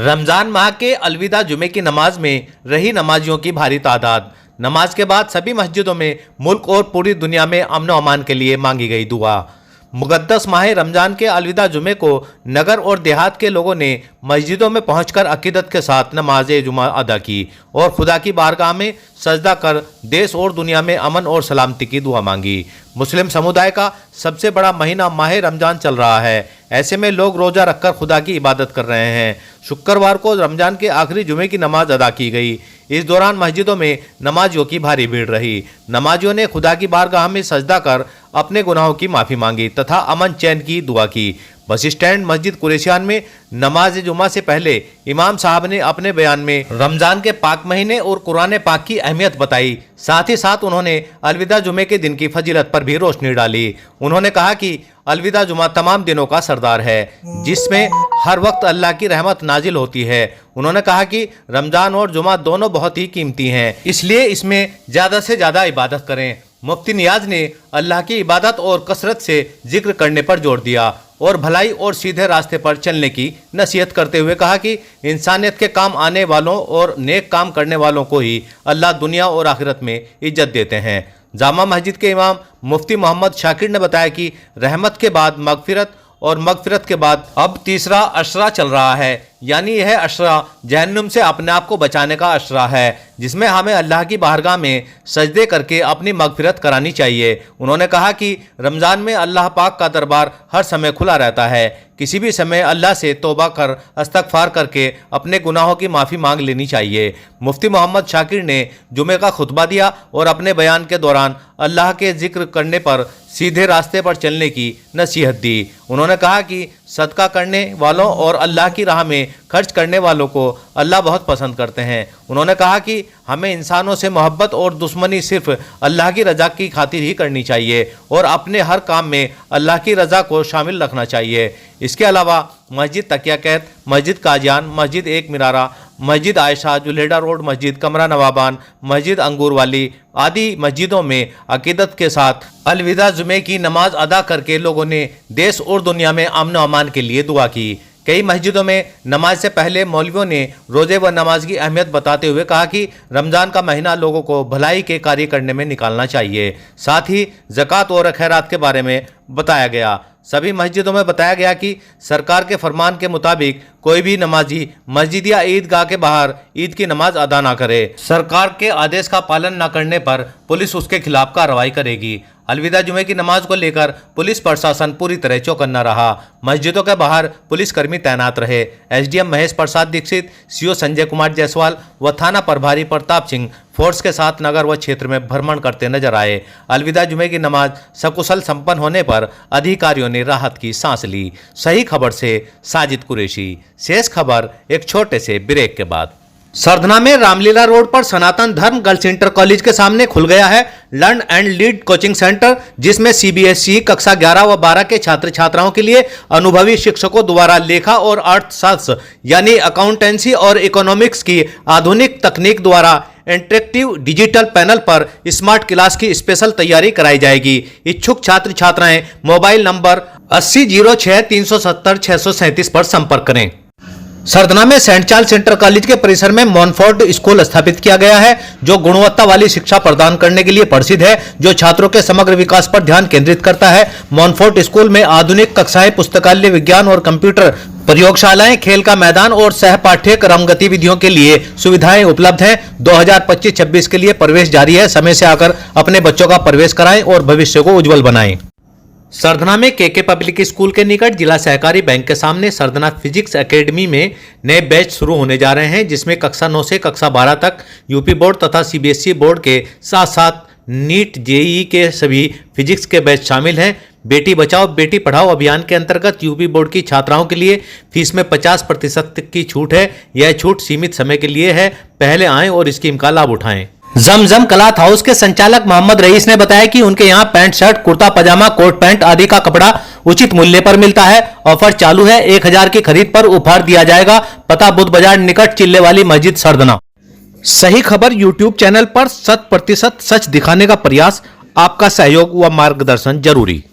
रमजान माह के अलविदा जुमे की नमाज में रही नमाजियों की भारी तादाद। नमाज के बाद सभी मस्जिदों में मुल्क और पूरी दुनिया में अमन और अमान के लिए मांगी गई दुआ। मुक़द्दस माह रमजान के अलविदा जुमे को नगर और देहात के लोगों ने मस्जिदों में पहुंचकर अकीदत के साथ नमाज जुमा अदा की और खुदा की बारगाह में सजदा कर देश और दुनिया में अमन और सलामती की दुआ मांगी। मुस्लिम समुदाय का सबसे बड़ा महीना माह रमजान चल रहा है। ऐसे में लोग रोज़ा रखकर खुदा की इबादत कर रहे हैं। शुक्रवार को रमजान के आखिरी जुमे की नमाज अदा की गई। इस दौरान मस्जिदों में नमाजियों की भारी भीड़ रही। नमाजियों ने खुदा की बारगाह में सजदा कर अपने गुनाहों की माफ़ी मांगी तथा अमन चैन की दुआ की। बस स्टैंड मस्जिद कुरैशियान में नमाज जुमा से पहले इमाम साहब ने अपने बयान में रमजान के पाक महीने और कुरान पाक की अहमियत बताई। साथ ही साथ उन्होंने अलविदा जुमे के दिन की फजीलत पर भी रोशनी डाली। उन्होंने कहा कि अलविदा जुमा तमाम दिनों का सरदार है जिसमें हर वक्त अल्लाह की रहमत नाजिल होती है। उन्होंने कहा कि रमजान और जुमा दोनों बहुत ही कीमती हैं, इसलिए इसमें ज़्यादा से ज़्यादा इबादत करें। मुफ्ती नियाज ने अल्लाह की इबादत और कसरत से जिक्र करने पर जोर दिया और भलाई और सीधे रास्ते पर चलने की नसीहत करते हुए कहा कि इंसानियत के काम आने वालों और नेक काम करने वालों को ही अल्लाह दुनिया और आखिरत में इज्जत देते हैं। जामा मस्जिद के इमाम मुफ्ती मोहम्मद शाकिर ने बताया कि रहमत के बाद मगफिरत और मगफिरत के बाद अब तीसरा अशरा चल रहा है, यानी यह अशरा जहन्नुम से अपने आप को बचाने का अशरा है जिसमें हमें अल्लाह की बारगाह में सजदे करके अपनी मगफिरत करानी चाहिए। उन्होंने कहा कि रमज़ान में अल्लाह पाक का दरबार हर समय खुला रहता है। किसी भी समय अल्लाह से तौबा कर इस्तग़फ़ार करके अपने गुनाहों की माफ़ी मांग लेनी चाहिए। मुफ्ती मोहम्मद शाकिर ने जुमे का खुतबा दिया और अपने बयान के दौरान अल्लाह के जिक्र करने पर सीधे रास्ते पर चलने की नसीहत दी। उन्होंने कहा कि सदका करने वालों और अल्लाह की राह में खर्च करने वालों को अल्लाह बहुत पसंद करते हैं। उन्होंने कहा कि हमें इंसानों से मोहब्बत और दुश्मनी सिर्फ अल्लाह की रज़ा की खातिर ही करनी चाहिए और अपने हर काम में अल्लाह की रज़ा को शामिल रखना चाहिए। इसके अलावा मस्जिद तकिया कैद, मस्जिद काजियान, मस्जिद एक मिनारा, मस्जिद आयशा, जुल्हेड़ा रोड मस्जिद, कमरा नवाबान, मस्जिद अंगूर वाली आदि मस्जिदों में अकीदत के साथ अलविदा जुमे की नमाज अदा करके लोगों ने देश और दुनिया में अमन और अमान के लिए दुआ की। कई मस्जिदों में नमाज से पहले मौलवियों ने रोज़े व नमाज की अहमियत बताते हुए कहा कि रमज़ान का महीना लोगों को भलाई के कार्य करने में निकालना चाहिए। साथ ही ज़कात और खैरात के बारे में बताया गया। सभी मस्जिदों में बताया गया कि सरकार के फरमान के मुताबिक कोई भी नमाजी मस्जिद या ईदगाह के बाहर ईद की नमाज अदा ना करे। सरकार के आदेश का पालन न करने पर पुलिस उसके खिलाफ कार्रवाई करेगी। अलविदा जुमे की नमाज को लेकर पुलिस प्रशासन पूरी तरह चौकन्ना रहा। मस्जिदों के बाहर पुलिसकर्मी तैनात रहे। एसडीएम महेश प्रसाद दीक्षित, सीओ संजय कुमार जायसवाल व थाना प्रभारी प्रताप सिंह फोर्स के साथ नगर व क्षेत्र में भ्रमण करते नजर आए। अलविदा जुमे की नमाज सकुशल संपन्न होने पर अधिकारियों ने राहत की सांस ली। सही खबर से साजिद कुरैशी। शेष खबर एक छोटे से ब्रेक के बाद। सरधना में रामलीला रोड पर सनातन धर्म गर्ल्स इंटर कॉलेज के सामने खुल गया है learn and lead coaching centre, जिसमें सीबीएसई कक्षा 11 व 12 के छात्र छात्राओं के लिए अनुभवी शिक्षकों द्वारा लेखा और अर्थशास्त्र यानी अकाउंटेंसी और इकोनॉमिक्स की आधुनिक तकनीक द्वारा इंटरेक्टिव डिजिटल पैनल पर स्मार्ट क्लास की स्पेशल तैयारी कराई जाएगी। इच्छुक छात्र छात्राएं मोबाइल नंबर 8006370637 पर संपर्क करें। सरधना में सेंट चार्ल्स इंटर कॉलेज के परिसर में मॉनफोर्ट स्कूल स्थापित किया गया है जो गुणवत्ता वाली शिक्षा प्रदान करने के लिए प्रसिद्ध है, जो छात्रों के समग्र विकास पर ध्यान केंद्रित करता है। मॉनफोर्ट स्कूल में आधुनिक कक्षाएं, पुस्तकालय, विज्ञान और कंप्यूटर प्रयोगशालाएं, खेल का मैदान और सह पाठ्यक्रम गतिविधियों के लिए सुविधाएं उपलब्ध हैं। 2025-26 के लिए प्रवेश जारी है। समय से आकर अपने बच्चों का प्रवेश कराएं और भविष्य को उज्जवल बनाएं। सरधना में केके पब्लिक स्कूल के निकट जिला सहकारी बैंक के सामने सरधना फिजिक्स एकेडमी में नए बैच शुरू होने जा रहे हैं, जिसमें कक्षा 9 से कक्षा 12 तक यूपी बोर्ड तथा सीबीएसई बोर्ड के साथ साथ नीट जेईई के सभी फिजिक्स के बैच शामिल हैं। बेटी बचाओ बेटी पढ़ाओ अभियान के अंतर्गत यूपी बोर्ड की छात्राओं के लिए फीस में 50% की छूट है। यह छूट सीमित समय के लिए है। पहले आएं और स्कीम का लाभ उठाएं। जमजम क्लॉथ हाउस के संचालक मोहम्मद रईस ने बताया कि उनके यहाँ पैंट शर्ट, कुर्ता पजामा, कोट पैंट आदि का कपड़ा उचित मूल्य पर मिलता है। ऑफर चालू है। 1000 की खरीद पर उपहार दिया जाएगा। पता बुद्ध बाजार निकट चिल्ले वाली मस्जिद सरधना। सही खबर यूट्यूब चैनल पर 100% सच दिखाने का प्रयास। आपका सहयोग व मार्गदर्शन जरूरी।